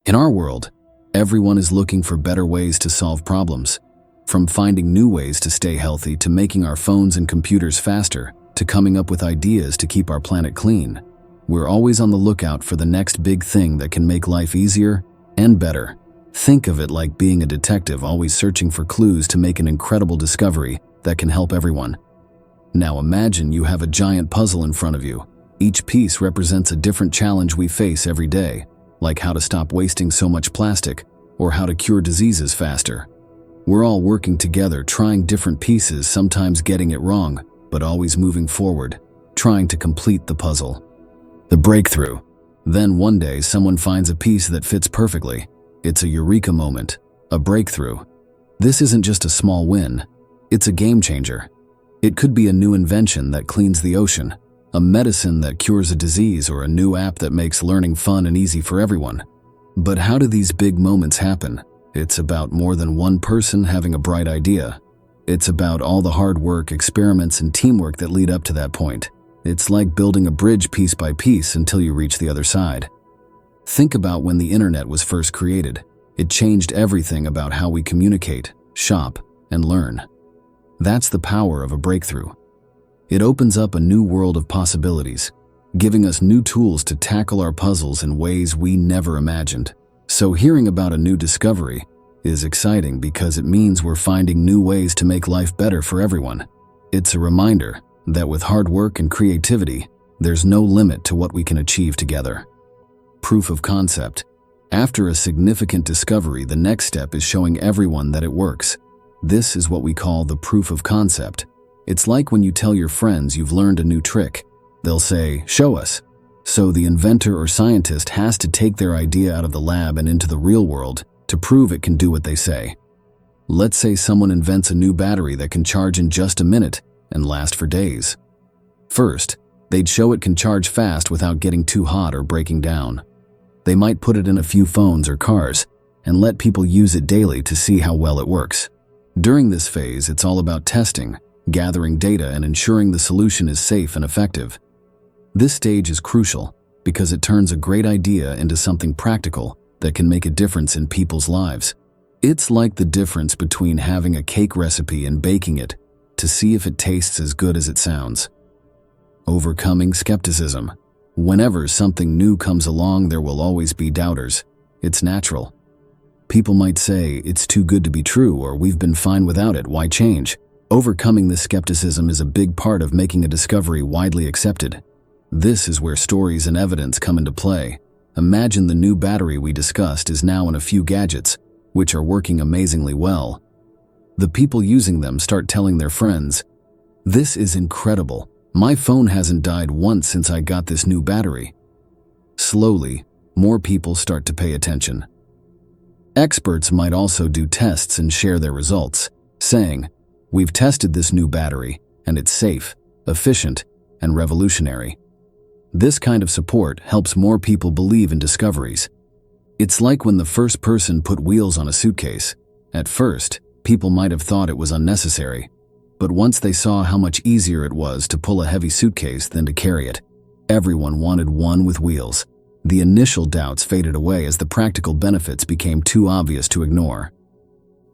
In our world, everyone is looking for better ways to solve problems. From finding new ways to stay healthy to making our phones and computers faster to coming up with ideas to keep our planet clean, we're always on the lookout for the next big thing that can make life easier and better. Think of it like being a detective always searching for clues to make an incredible discovery that can help everyone. Now imagine you have a giant puzzle in front of you. Each piece represents a different challenge we face every day, like how to stop wasting so much plastic or how to cure diseases faster. We're all working together, trying different pieces, sometimes getting it wrong, but always moving forward, trying to complete the puzzle. The breakthrough. Then one day someone finds a piece that fits perfectly. It's a eureka moment, a breakthrough. This isn't just a small win, it's a game changer. It could be a new invention that cleans the ocean, a medicine that cures a disease, or a new app that makes learning fun and easy for everyone. But how do these big moments happen? It's about more than one person having a bright idea. It's about all the hard work, experiments, and teamwork that lead up to that point. It's like building a bridge piece by piece until you reach the other side. Think about when the internet was first created. It changed everything about how we communicate, shop, and learn. That's the power of a breakthrough. It opens up a new world of possibilities, giving us new tools to tackle our puzzles in ways we never imagined. So hearing about a new discovery is exciting because it means we're finding new ways to make life better for everyone. It's a reminder that with hard work and creativity, there's no limit to what we can achieve together. Proof of concept. After a significant discovery, the next step is showing everyone that it works. This is what we call the proof of concept. It's like when you tell your friends you've learned a new trick. They'll say, "Show us." So the inventor or scientist has to take their idea out of the lab and into the real world to prove it can do what they say. Let's say someone invents a new battery that can charge in just a minute and last for days. First, they'd show it can charge fast without getting too hot or breaking down. They might put it in a few phones or cars and let people use it daily to see how well it works. During this phase, it's all about testing, gathering data, and ensuring the solution is safe and effective. This stage is crucial because it turns a great idea into something practical that can make a difference in people's lives. It's like the difference between having a cake recipe and baking it to see if it tastes as good as it sounds. Overcoming skepticism. Whenever something new comes along, there will always be doubters. It's natural. People might say, "It's too good to be true," or "We've been fine without it, why change?" Overcoming this skepticism is a big part of making a discovery widely accepted. This is where stories and evidence come into play. Imagine the new battery we discussed is now in a few gadgets, which are working amazingly well. The people using them start telling their friends, "This is incredible. My phone hasn't died once since I got this new battery." Slowly, more people start to pay attention. Experts might also do tests and share their results, saying, "We've tested this new battery, and it's safe, efficient, and revolutionary." This kind of support helps more people believe in discoveries. It's like when the first person put wheels on a suitcase. At first, people might have thought it was unnecessary, but once they saw how much easier it was to pull a heavy suitcase than to carry it, everyone wanted one with wheels. The initial doubts faded away as the practical benefits became too obvious to ignore.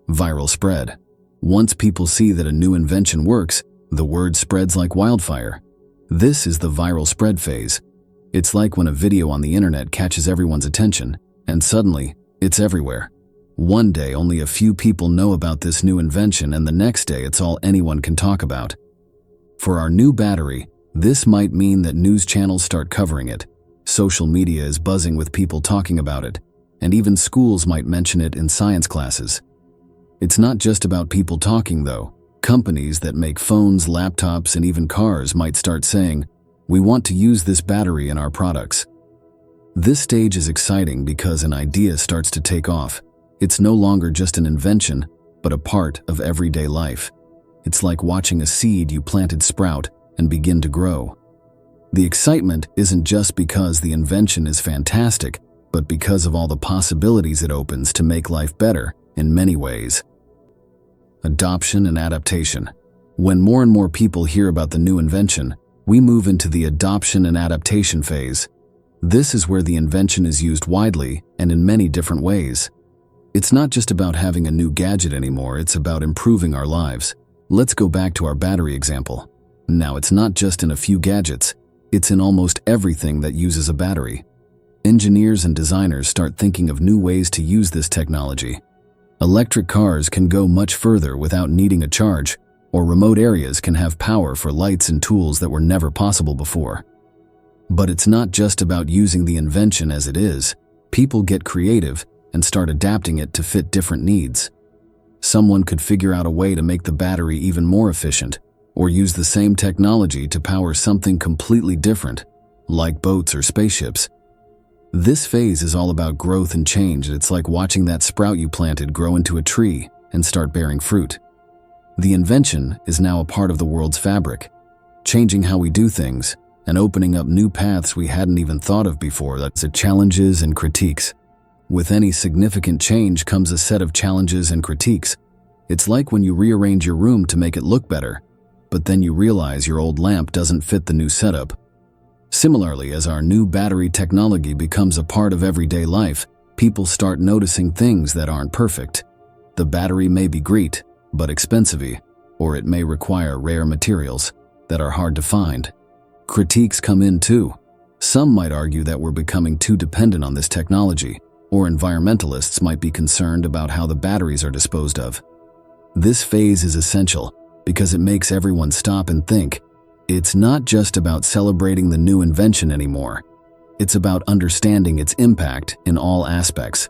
Viral spread. Once people see that a new invention works, the word spreads like wildfire. This is the viral spread phase. It's like when a video on the internet catches everyone's attention, and suddenly, it's everywhere. One day, only a few people know about this new invention, and the next day, it's all anyone can talk about. For our new battery, this might mean that news channels start covering it. Social media is buzzing with people talking about it, and even schools might mention it in science classes. It's not just about people talking, though. Companies that make phones, laptops, and even cars might start saying, "We want to use this battery in our products." This stage is exciting because an idea starts to take off. It's no longer just an invention, but a part of everyday life. It's like watching a seed you planted sprout and begin to grow. The excitement isn't just because the invention is fantastic, but because of all the possibilities it opens to make life better in many ways. Adoption and adaptation. When more and more people hear about the new invention, we move into the adoption and adaptation phase. This is where the invention is used widely and in many different ways. It's not just about having a new gadget anymore, it's about improving our lives. Let's go back to our battery example. Now, it's not just in a few gadgets, it's in almost everything that uses a battery. Engineers and designers start thinking of new ways to use this technology. Electric cars can go much further without needing a charge, or remote areas can have power for lights and tools that were never possible before. But it's not just about using the invention as it is. People get creative and start adapting it to fit different needs. Someone could figure out a way to make the battery even more efficient, or use the same technology to power something completely different, like boats or spaceships. This phase is all about growth and change. It's like watching that sprout you planted grow into a tree and start bearing fruit. The invention is now a part of the world's fabric, changing how we do things and opening up new paths we hadn't even thought of before. That's the challenges and critiques. With any significant change comes a set of challenges and critiques. It's like when you rearrange your room to make it look better, but then you realize your old lamp doesn't fit the new setup. Similarly, as our new battery technology becomes a part of everyday life, people start noticing things that aren't perfect. The battery may be great, but expensive, or it may require rare materials that are hard to find. Critiques come in too. Some might argue that we're becoming too dependent on this technology, or environmentalists might be concerned about how the batteries are disposed of. This phase is essential because it makes everyone stop and think. It's not just about celebrating the new invention anymore. It's about understanding its impact in all aspects.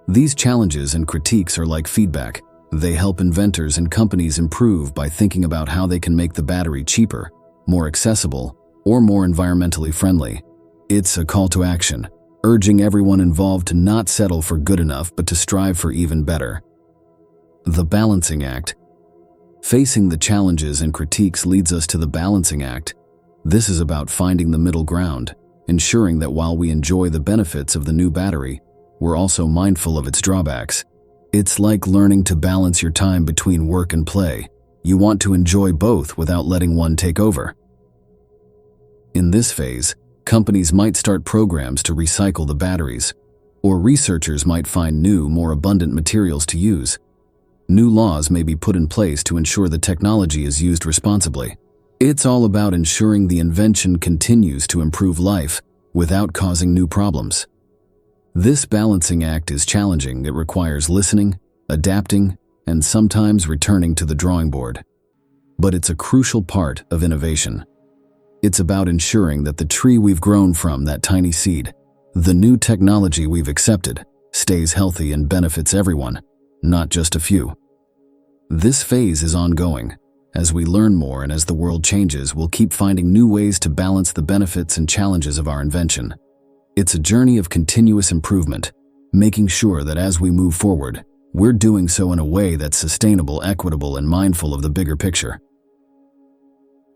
These challenges and critiques are like feedback. They help inventors and companies improve by thinking about how they can make the battery cheaper, more accessible, or more environmentally friendly. It's a call to action, urging everyone involved to not settle for good enough but to strive for even better. The balancing act. Facing the challenges and critiques leads us to the balancing act. This is about finding the middle ground, ensuring that while we enjoy the benefits of the new battery, we're also mindful of its drawbacks. It's like learning to balance your time between work and play. You want to enjoy both without letting one take over. In this phase, companies might start programs to recycle the batteries, or researchers might find new, more abundant materials to use. New laws may be put in place to ensure the technology is used responsibly. It's all about ensuring the invention continues to improve life without causing new problems. This balancing act is challenging. It requires listening, adapting, and sometimes returning to the drawing board. But it's a crucial part of innovation. It's about ensuring that the tree we've grown from, that tiny seed, the new technology we've accepted, stays healthy and benefits everyone, not just a few. This phase is ongoing. As we learn more and as the world changes, we'll keep finding new ways to balance the benefits and challenges of our invention. It's a journey of continuous improvement, making sure that as we move forward, we're doing so in a way that's sustainable, equitable, and mindful of the bigger picture.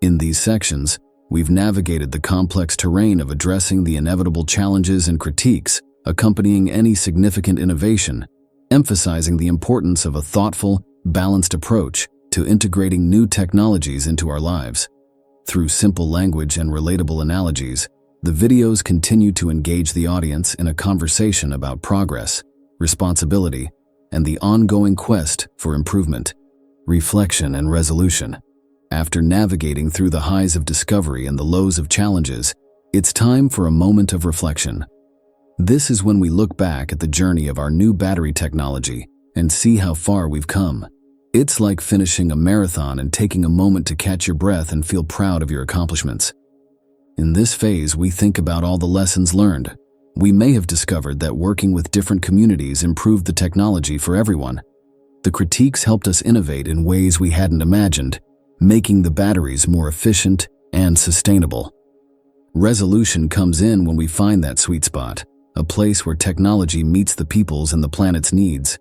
In these sections, we've navigated the complex terrain of addressing the inevitable challenges and critiques accompanying any significant innovation, emphasizing the importance of a thoughtful, balanced approach to integrating new technologies into our lives. Through simple language and relatable analogies, the videos continue to engage the audience in a conversation about progress, responsibility, and the ongoing quest for improvement, reflection, and resolution. After navigating through the highs of discovery and the lows of challenges, it's time for a moment of reflection. This is when we look back at the journey of our new battery technology and see how far we've come. It's like finishing a marathon and taking a moment to catch your breath and feel proud of your accomplishments. In this phase, we think about all the lessons learned. We may have discovered that working with different communities improved the technology for everyone. The critiques helped us innovate in ways we hadn't imagined, making the batteries more efficient and sustainable. Resolution comes in when we find that sweet spot, a place where technology meets the people's and the planet's needs.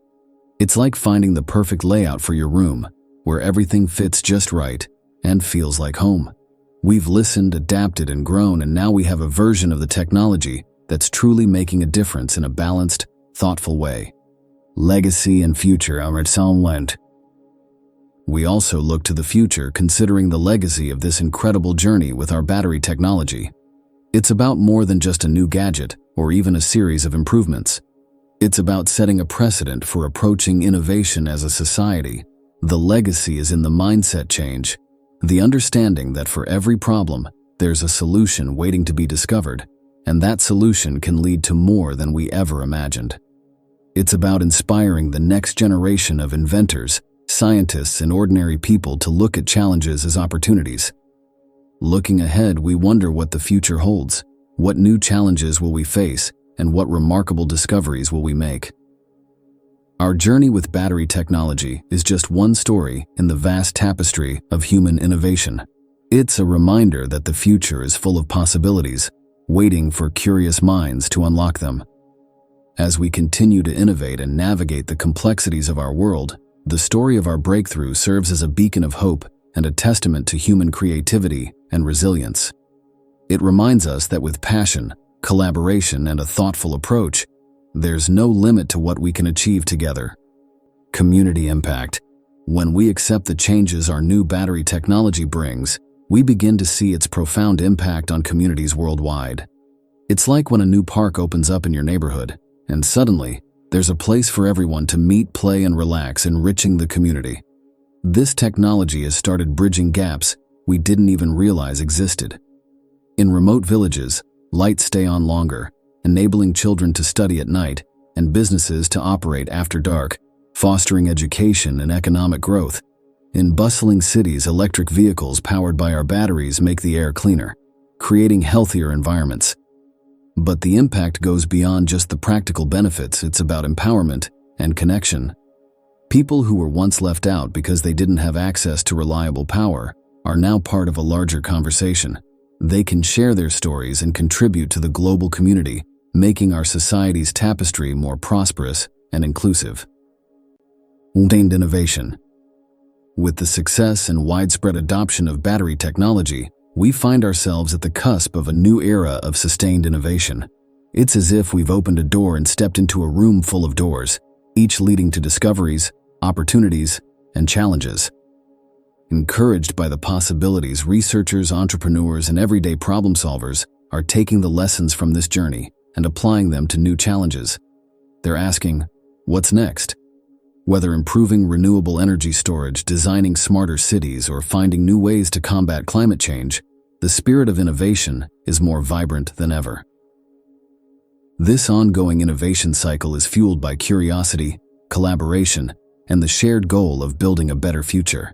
It's like finding the perfect layout for your room, where everything fits just right and feels like home. We've listened, adapted, and grown, and now we have a version of the technology that's truly making a difference in a balanced, thoughtful way. Legacy and future are at some length. We also look to the future, considering the legacy of this incredible journey with our battery technology. It's about more than just a new gadget or even a series of improvements. It's about setting a precedent for approaching innovation as a society. The legacy is in the mindset change, the understanding that for every problem, there's a solution waiting to be discovered, and that solution can lead to more than we ever imagined. It's about inspiring the next generation of inventors, scientists, and ordinary people to look at challenges as opportunities. Looking ahead, we wonder what the future holds. What new challenges will we face, and what remarkable discoveries will we make? Our journey with battery technology is just one story in the vast tapestry of human innovation. It's a reminder that the future is full of possibilities, waiting for curious minds to unlock them. As we continue to innovate and navigate the complexities of our world, the story of our breakthrough serves as a beacon of hope and a testament to human creativity and resilience. It reminds us that with passion, collaboration, and a thoughtful approach, there's no limit to what we can achieve together. Community impact. When we accept the changes our new battery technology brings, we begin to see its profound impact on communities worldwide. It's like when a new park opens up in your neighborhood, and suddenly, there's a place for everyone to meet, play, and relax, enriching the community. This technology has started bridging gaps we didn't even realize existed. In remote villages, lights stay on longer, enabling children to study at night and businesses to operate after dark, fostering education and economic growth. In bustling cities, electric vehicles powered by our batteries make the air cleaner, creating healthier environments. But the impact goes beyond just the practical benefits. It's about empowerment and connection. People who were once left out because they didn't have access to reliable power are now part of a larger conversation. They can share their stories and contribute to the global community, making our society's tapestry more prosperous and inclusive. Sustained innovation. With the success and widespread adoption of battery technology, we find ourselves at the cusp of a new era of sustained innovation. It's as if we've opened a door and stepped into a room full of doors, each leading to discoveries, opportunities, and challenges. Encouraged by the possibilities, researchers, entrepreneurs, and everyday problem solvers are taking the lessons from this journey and applying them to new challenges. They're asking, what's next? Whether improving renewable energy storage, designing smarter cities, or finding new ways to combat climate change, the spirit of innovation is more vibrant than ever. This ongoing innovation cycle is fueled by curiosity, collaboration, and the shared goal of building a better future.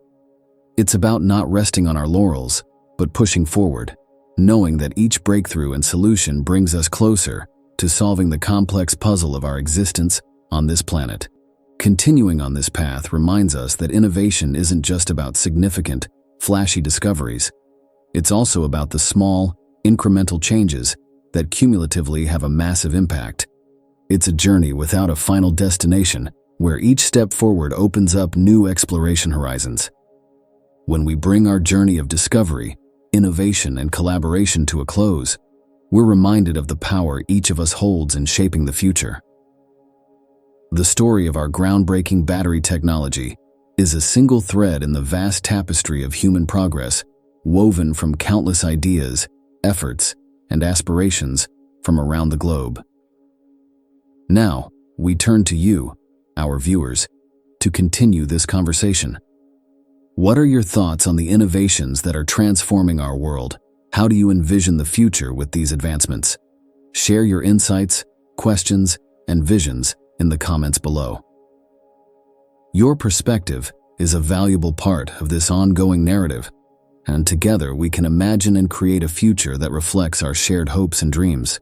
It's about not resting on our laurels, but pushing forward, knowing that each breakthrough and solution brings us closer to solving the complex puzzle of our existence on this planet. Continuing on this path reminds us that innovation isn't just about significant, flashy discoveries. It's also about the small, incremental changes that cumulatively have a massive impact. It's a journey without a final destination, where each step forward opens up new exploration horizons. When we bring our journey of discovery, innovation, and collaboration to a close, we're reminded of the power each of us holds in shaping the future. The story of our groundbreaking battery technology is a single thread in the vast tapestry of human progress, woven from countless ideas, efforts, and aspirations from around the globe. Now, we turn to you, our viewers, to continue this conversation. What are your thoughts on the innovations that are transforming our world? How do you envision the future with these advancements? Share your insights, questions, and visions in the comments below. Your perspective is a valuable part of this ongoing narrative, and together we can imagine and create a future that reflects our shared hopes and dreams.